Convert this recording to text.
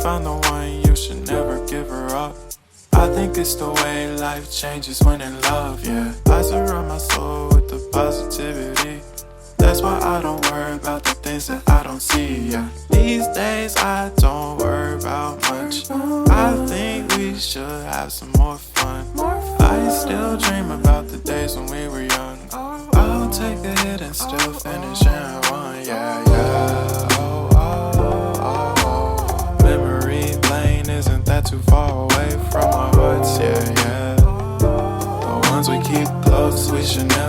found the one, you should never give her up. I think it's the way life changes when in love, yeah. I surround my soul with the positivity. That's why I don't worry about the things that I don't see, yeah. These days I don't worry about much. I think we should have some more fun. I still dream about the days when we were young. I'll take a hit and still finish and one, yeah, yeah. Oh, oh, oh, oh. Memory lane, isn't that too far away from our hearts, yeah, yeah. The ones we keep close, we should never